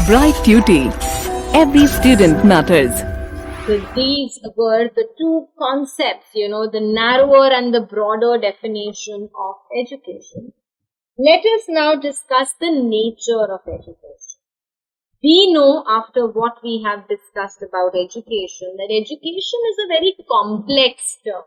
Bright Tuty. Every student matters. So these were the two concepts, the narrower and the broader definition of education. Let us now discuss the nature of education. We know after what we have discussed about education that education is a very complex term.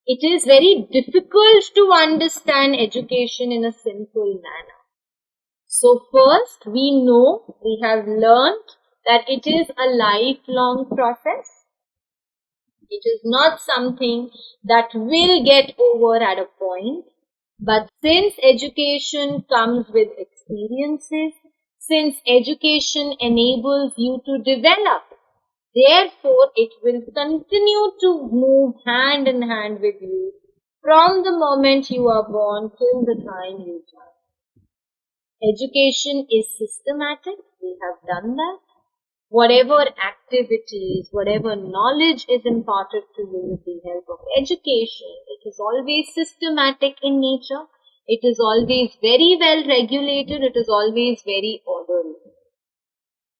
It is very difficult to understand education in a simple manner. So first, we have learnt that it is a lifelong process. It is not something that will get over at a point. But since education comes with experiences, since education enables you to develop, therefore it will continue to move hand in hand with you from the moment you are born till the time you die. Education is systematic. We have done that. Whatever activities, whatever knowledge is imparted to you with the help of education, it is always systematic in nature. It is always very well regulated. It is always very orderly.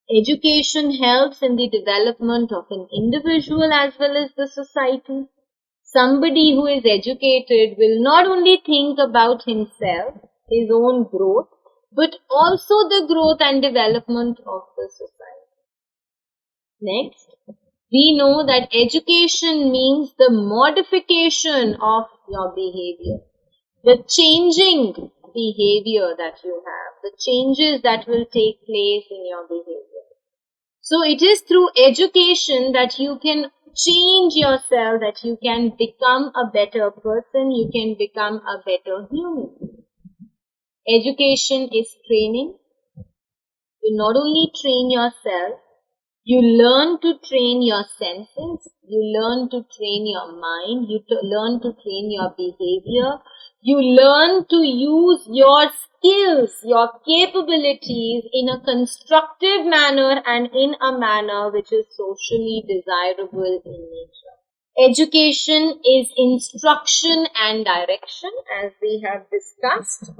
Education helps in the development of an individual as well as the society. Somebody who is educated will not only think about himself, his own growth, but also the growth and development of the society. Next, we know that education means the modification of your behavior, the changing behavior that you have, the changes that will take place in your behavior. So it is through education that you can change yourself, that you can become a better person, you can become a better human. Education is training. You not only train yourself, you learn to train your senses, you learn to train your mind, you learn to train your behavior, you learn to use your skills, your capabilities in a constructive manner and in a manner which is socially desirable in nature. Education is instruction and direction, as we have discussed.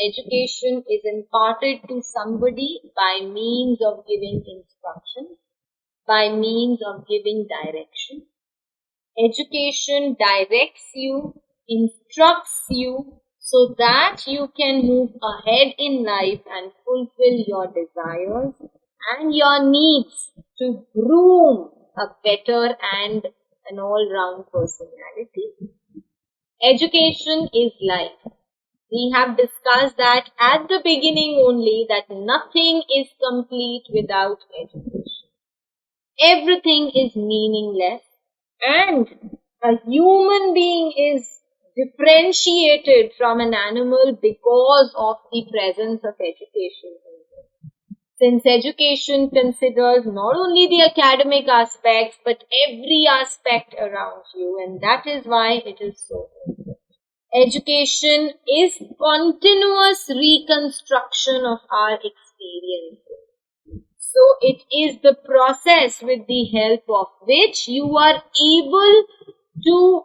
Education is imparted to somebody by means of giving instruction, by means of giving direction. Education directs you, instructs you so that you can move ahead in life and fulfill your desires and your needs to groom a better and an all-round personality. Education is life. We have discussed that at the beginning only, that nothing is complete without education. Everything is meaningless, and a human being is differentiated from an animal because of the presence of education. Since education considers not only the academic aspects but every aspect around you, and that is why it is so important. Education is continuous reconstruction of our experiences. So it is the process with the help of which you are able to,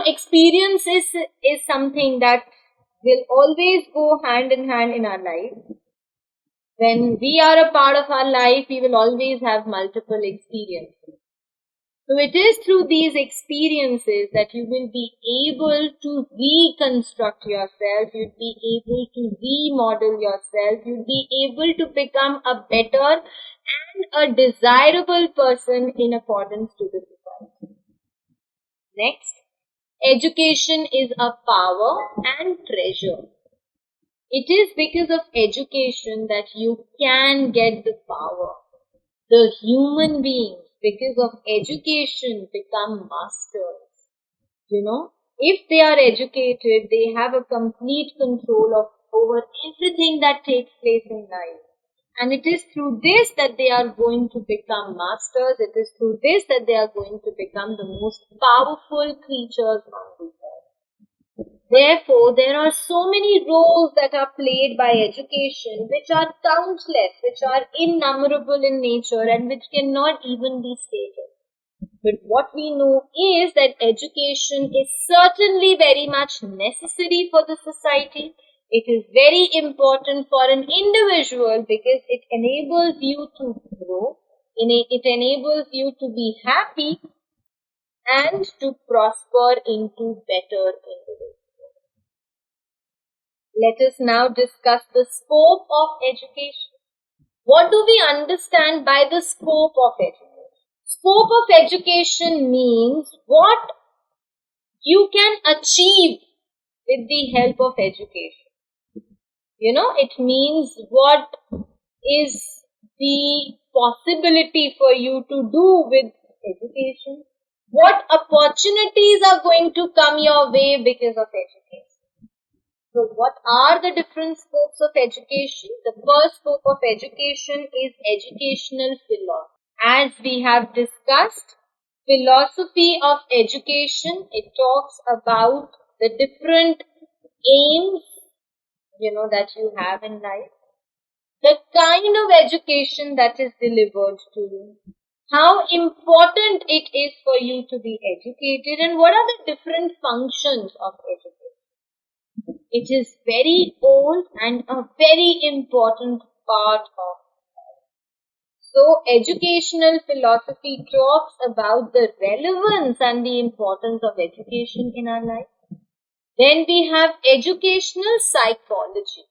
experience is something that will always go hand in hand in our life. When we are a part of our life, we will always have multiple experiences. So it is through these experiences that you will be able to reconstruct yourself, you'll be able to remodel yourself, you'll be able to become a better and a desirable person in accordance to the society. Next, education is a power and treasure. It is because of education that you can get the power. The human beings, because of education, become masters. If they are educated, they have a complete control over everything that takes place in life. And it is through this that they are going to become masters. It is through this that they are going to become the most powerful creatures on the earth. Therefore, there are so many roles that are played by education which are countless, which are innumerable in nature and which cannot even be stated. But what we know is that education is certainly very much necessary for the society. It is very important for an individual because it enables you to grow, it enables you to be happy and to prosper into better individuals. Let us now discuss the scope of education. What do we understand by the scope of education? Scope of education means what you can achieve with the help of education. It means what is the possibility for you to do with education. What opportunities are going to come your way because of education. So what are the different scopes of education? The first scope of education is educational philosophy. As we have discussed, philosophy of education, it talks about the different aims, that you have in life, the kind of education that is delivered to you, how important it is for you to be educated, and what are the different functions of education. It is very old and a very important part of life. So, educational philosophy talks about the relevance and the importance of education in our life. Then we have educational psychology.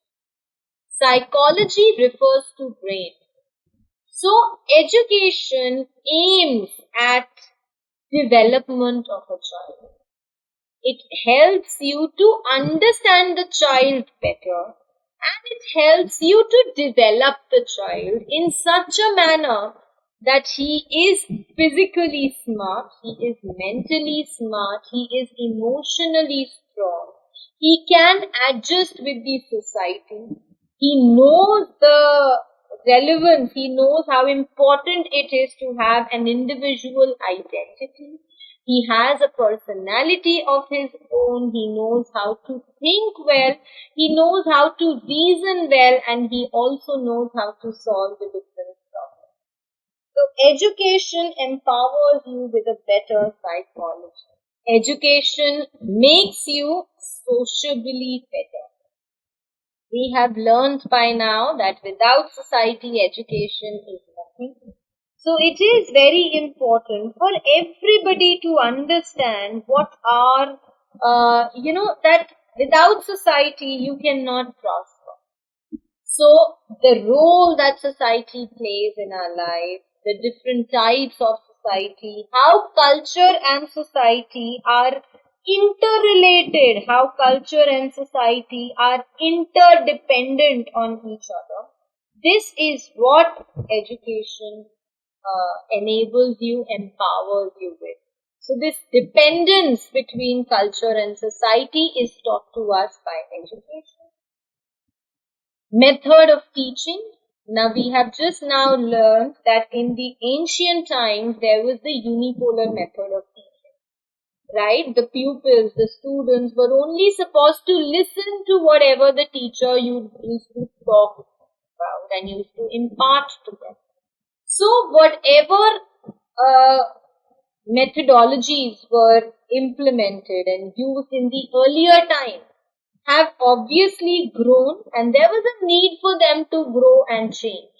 Psychology refers to brain. So, education aims at development of a child. It helps you to understand the child better, and it helps you to develop the child in such a manner that he is physically smart, he is mentally smart, he is emotionally strong, he can adjust with the society, he knows the relevance, he knows how important it is to have an individual identity. He has a personality of his own, he knows how to think well, he knows how to reason well, and he also knows how to solve the different problems. So education empowers you with a better psychology. Education makes you sociably better. We have learned by now that without society, education is nothing. So it is very important for everybody to understand what are, that without society you cannot prosper. So the role that society plays in our life, the different types of society, how culture and society are interrelated, how culture and society are interdependent on each other. This is what education enables you, empowers you with. So this dependence between culture and society is taught to us by education. Method of teaching. Now we have just now learned that in the ancient times there was the unipolar method of teaching. Right? The pupils, the students were only supposed to listen to whatever the teacher used to talk about and used to impart to them. So whatever methodologies were implemented and used in the earlier time have obviously grown, and there was a need for them to grow and change.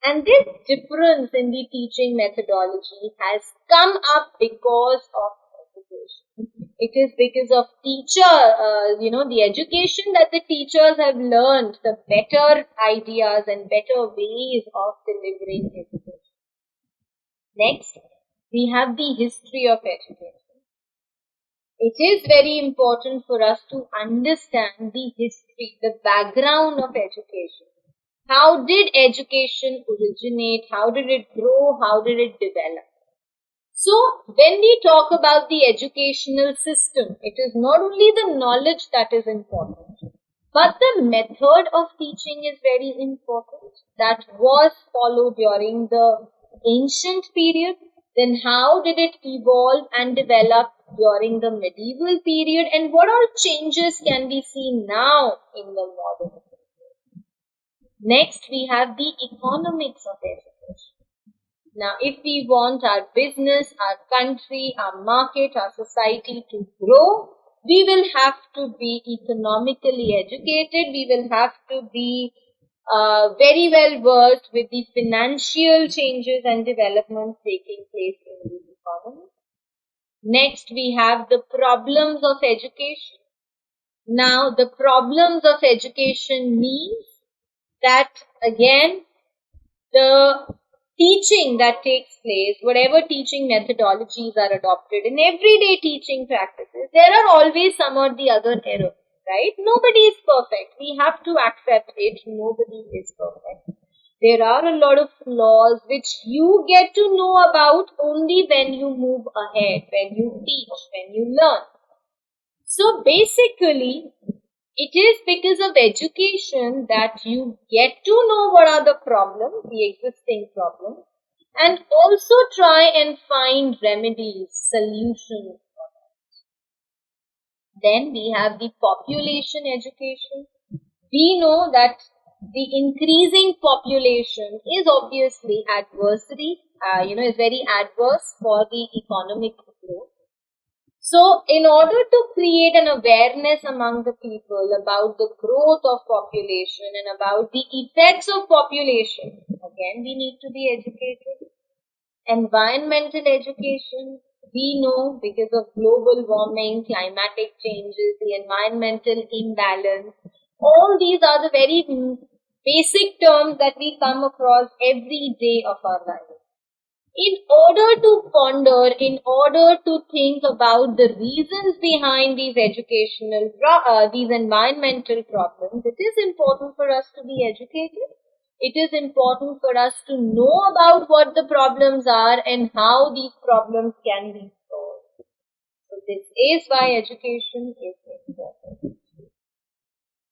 And this difference in the teaching methodology has come up because of education. It is because of the education that the teachers have learned the better ideas and better ways of delivering education. Next, we have the history of education. It is very important for us to understand the history, the background of education. How did education originate? How did it grow? How did it develop? So, when we talk about the educational system, it is not only the knowledge that is important, but the method of teaching is very important. That was followed during the ancient period. Then how did it evolve and develop during the medieval period, and what all changes can we see now in the modern period? Next, we have the economics of education. Now, if we want our business, our country, our market, our society to grow, We will have to be economically educated. We will have to be very well versed with the financial changes and developments taking place in the economy. Next, we have the problems of education. Now, the problems of education means that, again, the teaching that takes place, whatever teaching methodologies are adopted in everyday teaching practices, there are always some or the other errors, right? Nobody is perfect. We have to accept it. Nobody is perfect. There are a lot of flaws which you get to know about only when you move ahead, when you teach, when you learn. So basically, it is because of education that you get to know what are the problems, the existing problems, and also try and find remedies, solutions for that. Then we have the population education. We know that the increasing population is obviously adversary, is very adverse for the economic growth. So, in order to create an awareness among the people about the growth of population and about the effects of population, again, we need to be educated. Environmental education, we know because of global warming, climatic changes, the environmental imbalance, all these are the very basic terms that we come across every day of our life. In order to ponder, in order to think about the reasons behind these these environmental problems, it is important for us to be educated. It is important for us to know about what the problems are and how these problems can be solved. So this is why education is important.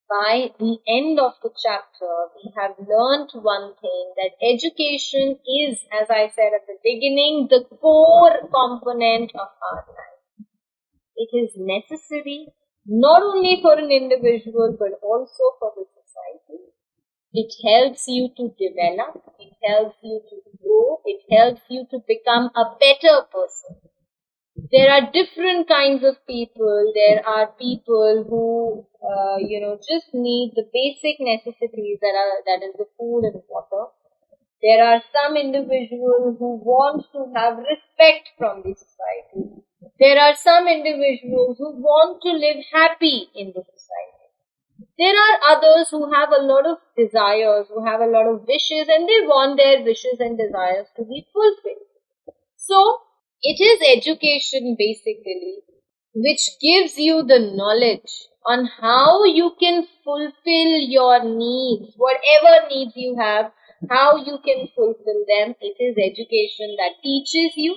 By the end of the chapter, we have learnt one thing, that education is, as I said at the beginning, the core component of our life. It is necessary not only for an individual but also for the society. It helps you to develop, it helps you to grow, it helps you to become a better person. There are different kinds of people. There are people who, just need the basic necessities that is the food and water. There are some individuals who want to have respect from the society. There are some individuals who want to live happy in the society. There are others who have a lot of desires, who have a lot of wishes, and they want their wishes and desires to be fulfilled. So, it is education basically which gives you the knowledge on how you can fulfill your needs, whatever needs you have, how you can fulfill them. It is education that teaches you,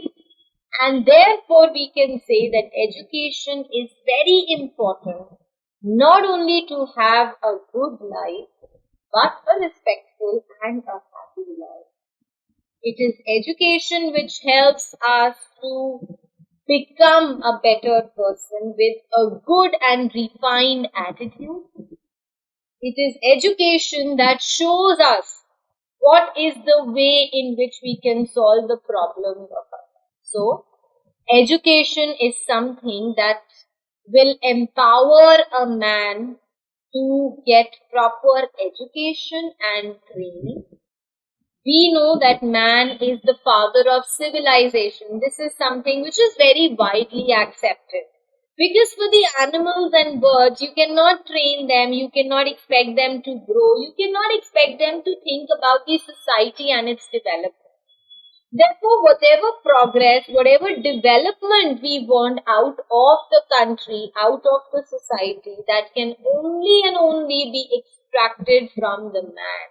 and therefore we can say that education is very important, not only to have a good life, but a respectful and a happy life. It is education which helps us to become a better person with a good and refined attitude. It is education that shows us what is the way in which we can solve the problems of our life. So, education is something that will empower a man to get proper education and training. We know that man is the father of civilization. This is something which is very widely accepted. Because for the animals and birds, you cannot train them, you cannot expect them to grow, you cannot expect them to think about the society and its development. Therefore, whatever progress, whatever development we want out of the country, out of the society, that can only and only be extracted from the man.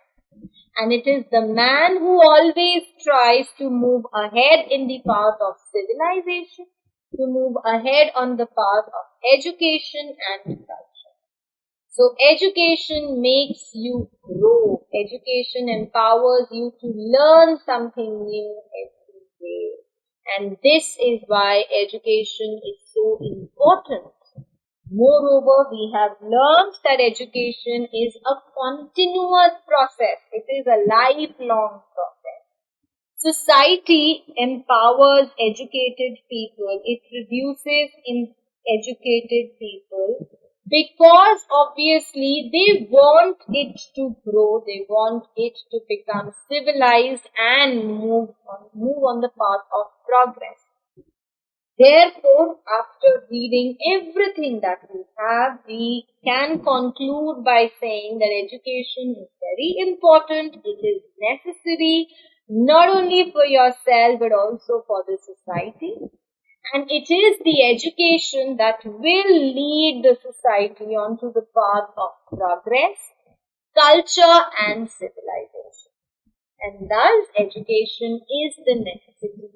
And it is the man who always tries to move ahead in the path of civilization, to move ahead on the path of education and culture. So education makes you grow. Education empowers you to learn something new every day. And this is why education is so important. Moreover, we have learned that education is a continuous process. It is a lifelong process. Society empowers educated people. It reduces educated people, because obviously they want it to grow, they want it to become civilized and move on the path of progress. Therefore, after reading everything that we have, we can conclude by saying that education is very important, it is necessary, not only for yourself but also for the society. And it is the education that will lead the society onto the path of progress, culture and civilization. And thus education is the necessity